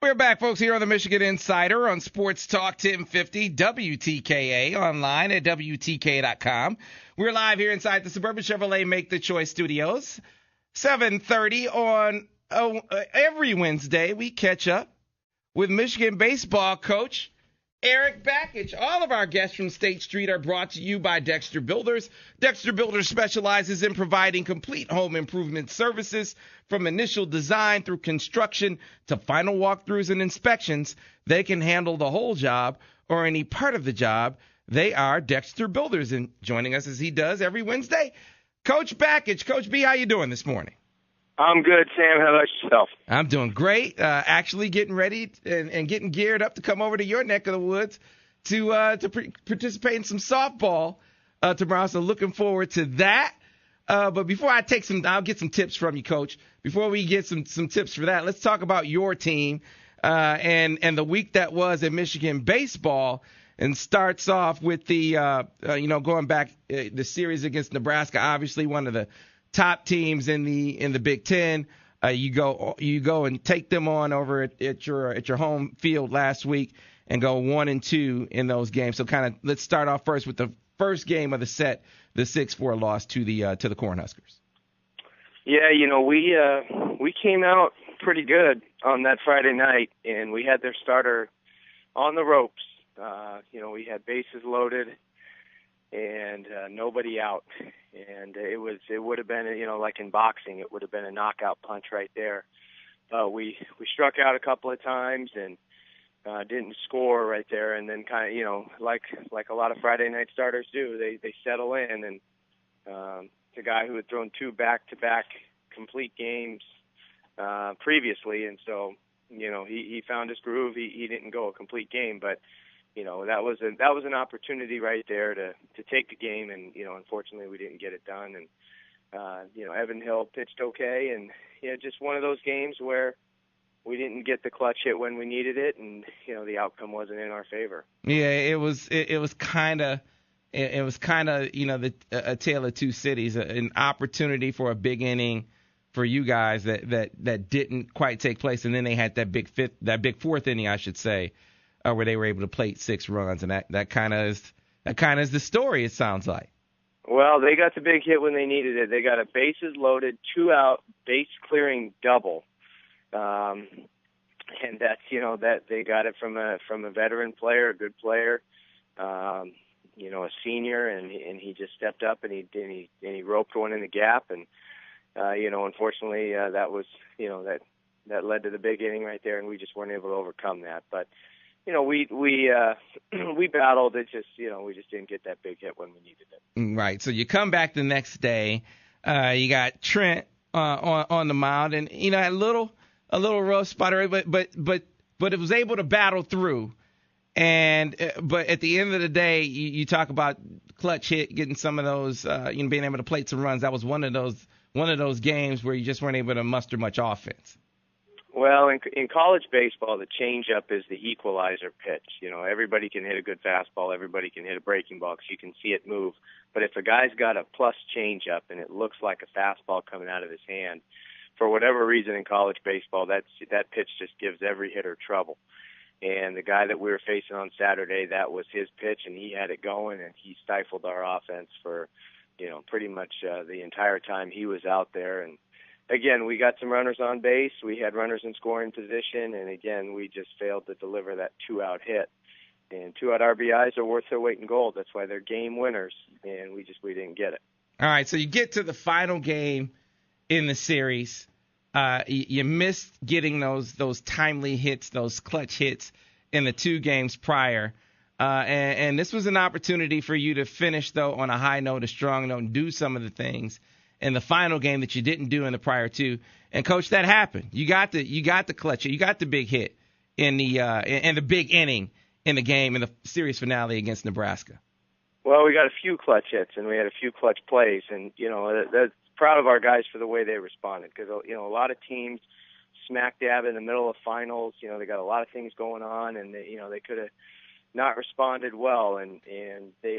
We're back, folks, here on the Michigan Insider on Sports Talk 1050 WTKA, online at WTK.com. We're live here inside the Suburban Chevrolet Make the Choice studios. 7:30 on every Wednesday, we catch up with Michigan baseball coach Eric Bakich. All of our guests from State Street are brought to you by Dexter Builders. Dexter Builders specializes in providing complete home improvement services from initial design through construction to final walkthroughs and inspections. They can handle the whole job or any part of the job. They are Dexter Builders. And joining us as he does every Wednesday, Coach Bakich. Coach B, how you doing this morning? I'm good, Sam. How about yourself? I'm doing great. Actually getting ready and getting geared up to come over to your neck of the woods to participate in some softball tomorrow. So looking forward to that. But before I I'll get some tips from you, Coach. Before we get some tips for that, let's talk about your team and the week that was in Michigan baseball. And starts off with the going back the series against Nebraska. Obviously, one of the top teams in the Big Ten. You go and take them on over at your home field last week and go 1-2 in those games. So kind of let's start off first with the first game of the set, the 6-4 loss to the Cornhuskers. Yeah, we came out pretty good on that Friday night, and we had their starter on the ropes. We had bases loaded and nobody out. And it would have been, like in boxing, it would have been a knockout punch right there. We struck out a couple of times and didn't score right there. And then kind of, like a lot of Friday night starters do, they settle in. And the guy who had thrown 2 back-to-back complete games previously, and so he found his groove. He didn't go a complete game, but that was an opportunity right there to take the game, and unfortunately we didn't get it done. And Evan Hill pitched okay, and just one of those games where we didn't get the clutch hit when we needed it, and the outcome wasn't in our favor. Yeah, it was kind of a tale of two cities, an opportunity for a big inning for you guys that didn't quite take place, and then they had that big fourth inning, I should say, where they were able to plate 6 runs, and that kind of is the story. It sounds like. Well, they got the big hit when they needed it. They got a bases loaded, 2-out base clearing double, and that's that they got it from a veteran player, a good player, a senior, and he just stepped up and he roped one in the gap, and unfortunately that was that led to the big inning right there, and we just weren't able to overcome that, but. We battled. It just, we just didn't get that big hit when we needed it. Right. So you come back the next day. You got Trent on the mound, and a little rough spot, but it was able to battle through. And but at the end of the day, you talk about clutch hit, getting some of those, being able to plate some runs. That was one of those games where you just weren't able to muster much offense. Well, in college baseball, the changeup is the equalizer pitch. Everybody can hit a good fastball. Everybody can hit a breaking ball because you can see it move. But if a guy's got a plus changeup and it looks like a fastball coming out of his hand, for whatever reason in college baseball, that pitch just gives every hitter trouble. And the guy that we were facing on Saturday, that was his pitch, and he had it going, and he stifled our offense for, pretty much the entire time he was out there. And again, we got some runners on base. We had runners in scoring position, and again, we just failed to deliver that 2-out hit. And 2-out RBIs are worth their weight in gold. That's why they're game winners, and we didn't get it. All right, so you get to the final game in the series. You missed getting those timely hits, those clutch hits in the 2 games prior. And this was an opportunity for you to finish, though, on a high note, a strong note, and do some of the things in the final game that you didn't do in the prior 2. And Coach, that happened. You got the clutch, you got the big hit in the big inning in the game in the series finale against Nebraska. Well, we got a few clutch hits and we had a few clutch plays, and that's proud of our guys for the way they responded, because a lot of teams smack dab in the middle of finals, they got a lot of things going on, and they could have not responded well, and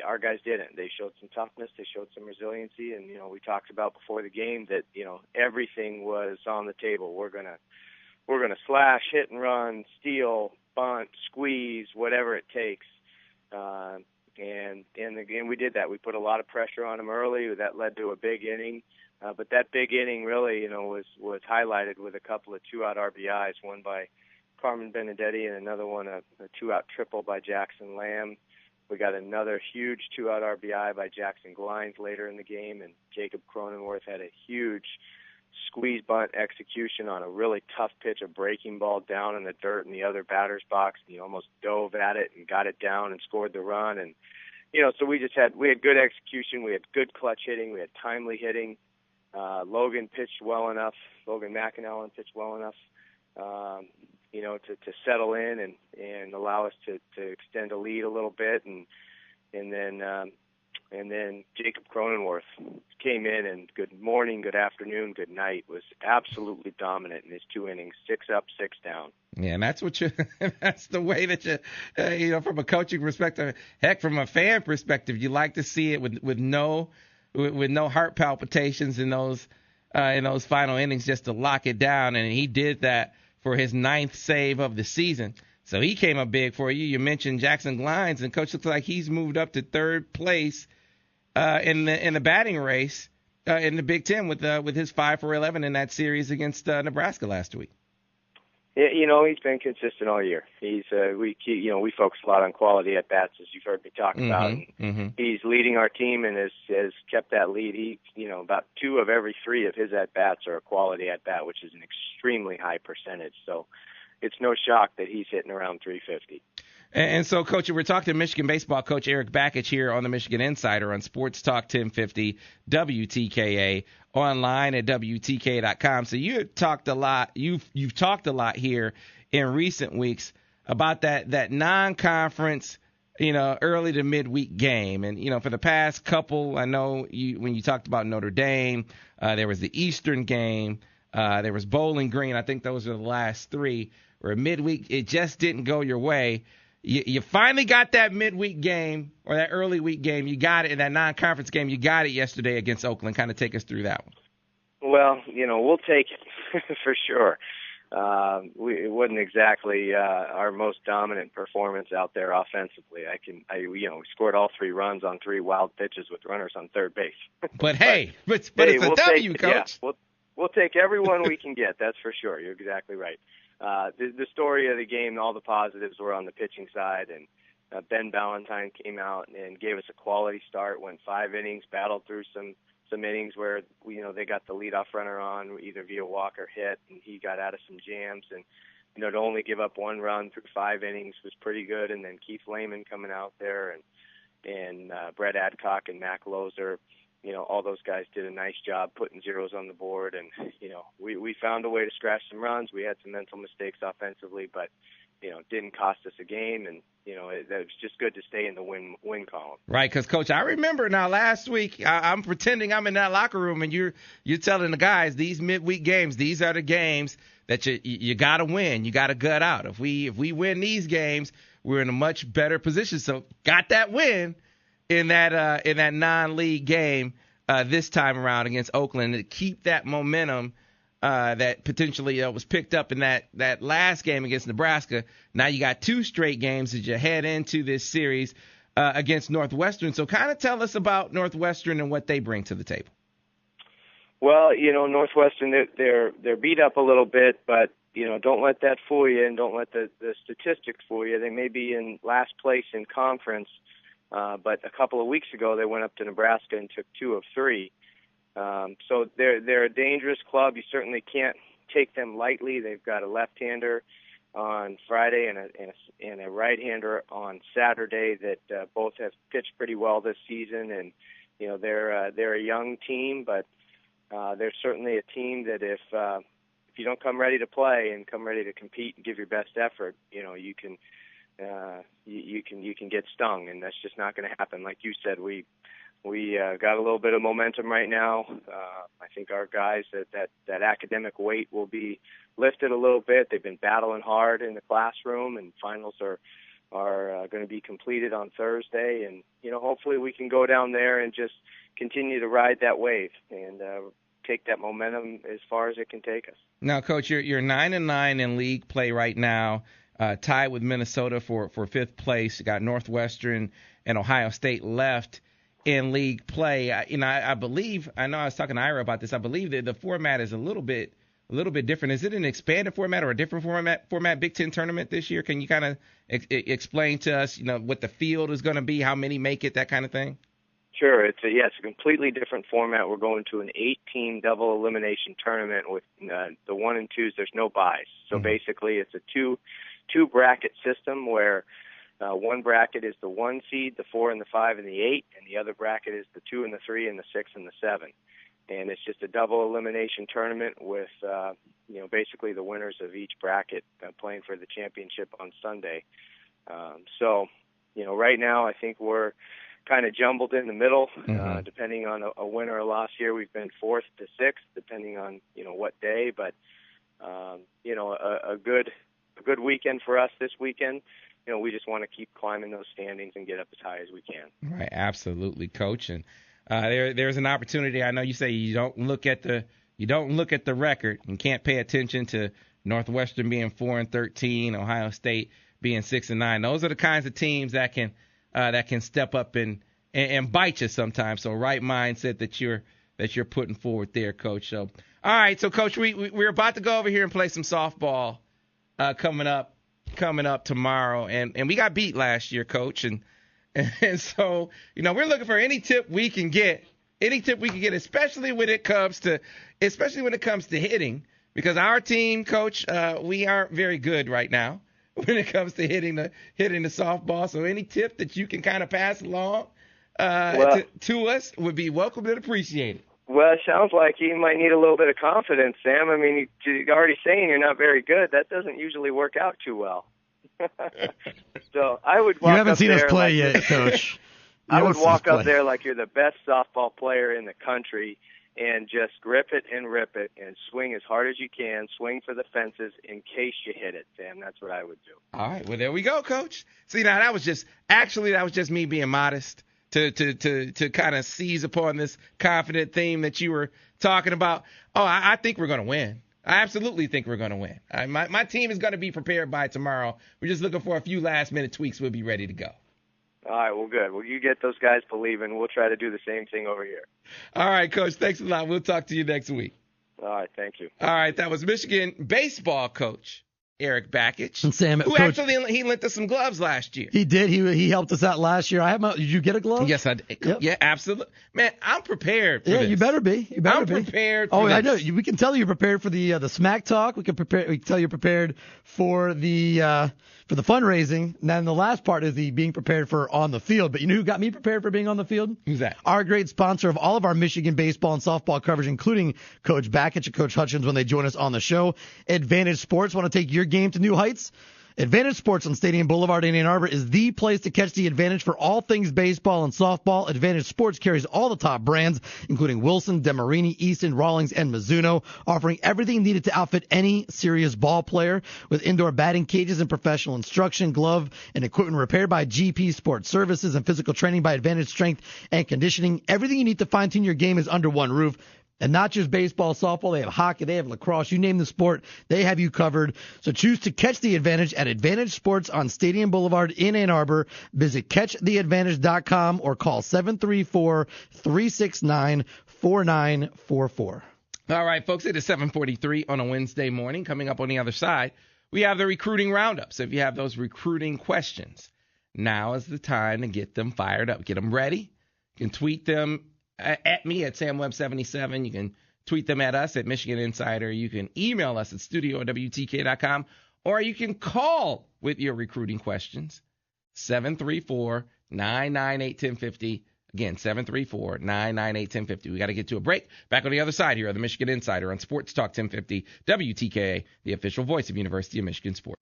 our guys didn't. They showed some toughness, they showed some resiliency, and we talked about before the game that everything was on the table. We're gonna we're going to slash, hit and run, steal, bunt, squeeze, whatever it takes. And again, we did that. We put a lot of pressure on them early. That led to a big inning. But that big inning really, was highlighted with a couple of 2-out RBIs, one by Carmen Benedetti and another one a 2-out triple by Jackson Lamb. We got another huge 2-out RBI by Jackson Glines later in the game, and Jacob Cronenworth had a huge squeeze bunt execution on a really tough pitch, a breaking ball down in the dirt in the other batter's box, and he almost dove at it and got it down and scored the run. And so we had good execution, we had good clutch hitting, we had timely hitting. Logan pitched well enough. Logan McAnallen pitched well enough, to settle in and allow us to extend a lead a little bit, and then Jacob Cronenworth came in and good morning, good afternoon, good night, was absolutely dominant in his 2 innings, 6 up, 6 down. Yeah, and that's that's the way that you, from a coaching perspective, heck, from a fan perspective, you like to see it with no heart palpitations in those final innings, just to lock it down. And he did that for his 9th save of the season. So he came up big for you. You mentioned Jackson Glines, and Coach looks like he's moved up to 3rd place in the batting race in the Big Ten with his 5 for 11 in that series against Nebraska last week. Yeah, he's been consistent all year. We focus a lot on quality at bats, as you've heard me talk about. Mm-hmm. He's leading our team and has kept that lead. About 2 of every 3 of his at bats are a quality at bat, which is an extremely high percentage. So it's no shock that he's hitting around 350. And so, Coach, we're talking to Michigan baseball coach Eric Bakich here on the Michigan Insider on Sports Talk 1050 WTKA, online at WTK.com. So you talked a lot. You've talked a lot here in recent weeks about that non-conference, early to midweek game. And, for the past couple, I know when you talked about Notre Dame, there was the Eastern game, there was Bowling Green. I think those are the last 3 where midweek, it just didn't go your way. You finally got that midweek game or that early week game. You got it in that non-conference game. You got it yesterday against Oakland. Kind of take us through that one. Well, we'll take it for sure. It wasn't exactly our most dominant performance out there offensively. We scored all 3 runs on 3 wild pitches with runners on third base. But hey, it's a W, Coach. Yeah, we'll take everyone we can get. That's for sure. You're exactly right. The story of the game, all the positives were on the pitching side, and Ben Ballantyne came out and gave us a quality start, went 5 innings, battled through some innings where they got the leadoff runner on either via walk or hit, and he got out of some jams, and to only give up 1 run through 5 innings was pretty good. And then Keith Lehman coming out there, and Brett Adcock and Mac Lozer, all those guys did a nice job putting zeros on the board, and we found a way to scratch some runs. We had some mental mistakes offensively, but didn't cost us a game, and it was just good to stay in the win column. Right, because Coach, I remember now last week I'm pretending I'm in that locker room, and you're telling the guys these midweek games, these are the games that you got to win, you got to gut out. If we win these games, we're in a much better position. So got that win in that non-league game this time around against Oakland to keep that momentum that potentially was picked up in that last game against Nebraska. Now you got 2 straight games as you head into this series against Northwestern. So kind of tell us about Northwestern and what they bring to the table. Well, Northwestern, they're beat up a little bit, but don't let that fool you, and don't let the statistics fool you. They may be in last place in conference. But a couple of weeks ago, they went up to Nebraska and took 2 of 3. So they're a dangerous club. You certainly can't take them lightly. They've got a left-hander on Friday and a right-hander on Saturday that both have pitched pretty well this season. And they're a young team, but they're certainly a team that if you don't come ready to play and come ready to compete and give your best effort, you can get stung, and that's just not going to happen. Like you said, we got a little bit of momentum right now. I think our guys that academic weight will be lifted a little bit. They've been battling hard in the classroom, and finals are going to be completed on Thursday. And hopefully we can go down there and just continue to ride that wave and take that momentum as far as it can take us. Now, Coach, you're 9-9 in league play right now, tied with Minnesota for fifth place. You got Northwestern and Ohio State left in league play. I believe, I know I was talking to Ira about this. I believe that the format is a little bit different. Is it an expanded format or a different format Big Ten tournament this year? Can you kind of explain to us, what the field is going to be, how many make it, that kind of thing? Sure. It's a completely different format. We're going to an 8-team double elimination tournament with the 1 and 2s. There's no byes. So basically, it's a two bracket system where one bracket is the 1 seed, the 4 and the 5 and the 8, and the other bracket is the 2 and the 3 and the 6 and the 7. And it's just a double elimination tournament with, basically the winners of each bracket playing for the championship on Sunday. So, right now I think we're kind of jumbled in the middle, depending on a win or a loss here. We've been 4th to 6th, depending on, what day. But, a good weekend for us this weekend. We just want to keep climbing those standings and get up as high as we can. Right, absolutely, Coach. And there's an opportunity. I know you say you don't look at the record and can't pay attention to Northwestern being 4-13, Ohio State being 6-9. Those are the kinds of teams that can step up and bite you sometimes. So right mindset that you're putting forward there, Coach. So all right, so Coach, we're about to go over here and play some softball coming up tomorrow, and we got beat last year, Coach, and so we're looking for any tip we can get, especially when it comes to hitting, because our team, Coach, we aren't very good right now when it comes to hitting the softball. So any tip that you can kind of pass along to us would be welcome and appreciated. Well, it sounds like you might need a little bit of confidence, Sam. I mean, you're already saying you're not very good. That doesn't usually work out too well. So I would walk up there. You haven't seen us play yet, Coach. I would walk up there like you're the best softball player in the country and just grip it and rip it and swing as hard as you can, swing for the fences in case you hit it, Sam. That's what I would do. All right. Well, there we go, Coach. See, now that was just me being modest. To kind of seize upon this confident theme that you were talking about. Oh, I think we're going to win. I absolutely think we're going to win. My team is going to be prepared by tomorrow. We're just looking for a few last-minute tweaks. We'll be ready to go. All right, well, good. Well, you get those guys believing. We'll try to do the same thing over here. All right, Coach. Thanks a lot. We'll talk to you next week. All right, thank you. All right, that was Michigan baseball coach Eric Bakich, and Sam, who Coach, actually he lent us some gloves last year. He did. He helped us out last year. Did you get a glove? Yes, I did. Yep. Yeah, absolutely. Man, I'm prepared for this. You better be. I'm prepared for this. I know. We can tell you're prepared for the smack talk. We can tell you're prepared for the fundraising. And then the last part is the being prepared for on the field. But you know who got me prepared for being on the field? Who's that? Our great sponsor of all of our Michigan baseball and softball coverage, including Coach Bakich and Coach Hutchins when they join us on the show. Advantage Sports. Want to take your game to new heights? Advantage Sports on Stadium Boulevard in Ann Arbor is the place to catch the advantage for all things baseball and softball. Advantage Sports carries all the top brands, including Wilson, Demarini, Easton, Rawlings, and Mizuno, offering everything needed to outfit any serious ball player with indoor batting cages and professional instruction, glove, and equipment repaired by GP Sports Services and physical training by Advantage Strength and Conditioning. Everything you need to fine-tune your game is under one roof. And not just baseball, softball, they have hockey, they have lacrosse, you name the sport, they have you covered. So choose to catch the advantage at Advantage Sports on Stadium Boulevard in Ann Arbor. Visit catchtheadvantage.com or call 734-369-4944. All right, folks, it is 7:43 on a Wednesday morning. Coming up on the other side, we have the recruiting roundup. So if you have those recruiting questions, now is the time to get them fired up. Get them ready. You can tweet them at me at SamWeb77. You can tweet them at us at Michigan Insider. You can email us at studio@WTK.com, or you can call with your recruiting questions, 734-998-1050. Again, 734-998-1050. We got to get to a break. Back on the other side here on the Michigan Insider on Sports Talk 1050 WTKA, the official voice of University of Michigan Sports.